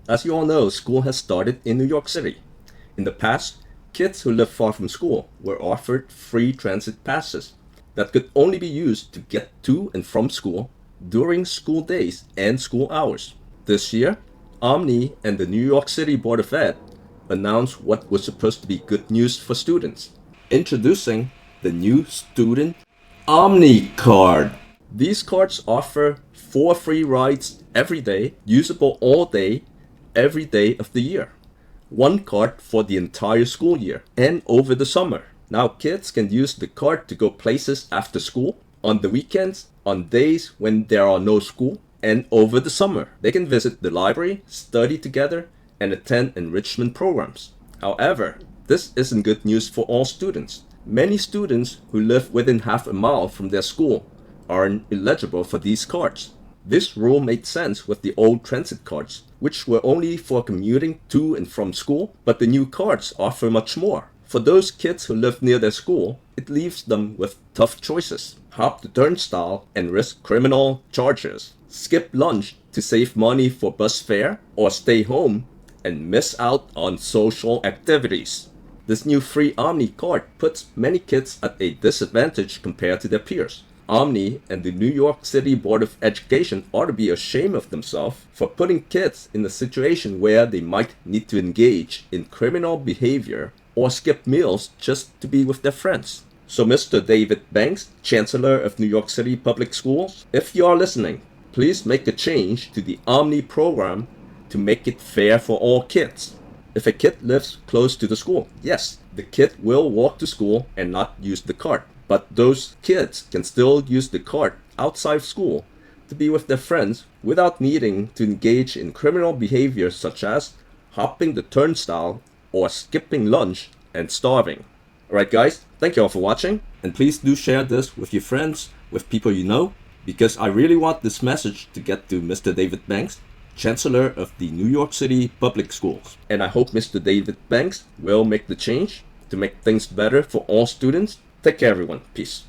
As you all know, school has started in New York City. In the past, kids who live far from school were offered free transit passes that could only be used to get to and from school during school days and school hours. This year, OMNY and the New York City Board of Ed announced what was supposed to be good news for students. Introducing the new Student OMNY Card. These cards offer 4 free rides every day, usable all day, every day of the year. 1 card for the entire school year and over the summer. Now kids can use the card to go places after school, on the weekends, on days when there are no school, and over the summer. They can visit the library, study together, and attend enrichment programs. However, this isn't good news for all students. Many students who live within half a mile from their school are ineligible for these cards. This rule made sense with the old transit cards, which were only for commuting to and from school, but the new cards offer much more. For those kids who live near their school, it leaves them with tough choices. Hop the turnstile and risk criminal charges. Skip lunch to save money for bus fare, or stay home and miss out on social activities. This new free OMNY card puts many kids at a disadvantage compared to their peers. OMNY and the New York City Board of Education ought to be ashamed of themselves for putting kids in a situation where they might need to engage in criminal behavior or skip meals just to be with their friends. So Mr. David Banks, Chancellor of New York City Public Schools, if you are listening, please make a change to the OMNY program to make it fair for all kids. If a kid lives close to the school, yes, the kid will walk to school and not use the card. But those kids can still use the card outside of school to be with their friends without needing to engage in criminal behavior such as hopping the turnstile or skipping lunch and starving. Alright guys, thank you all for watching, and please do share this with your friends, with people you know, because I really want this message to get to Mr. David Banks, Chancellor of the New York City Public Schools. And I hope Mr. David Banks will make the change to make things better for all students. Take care everyone. Peace.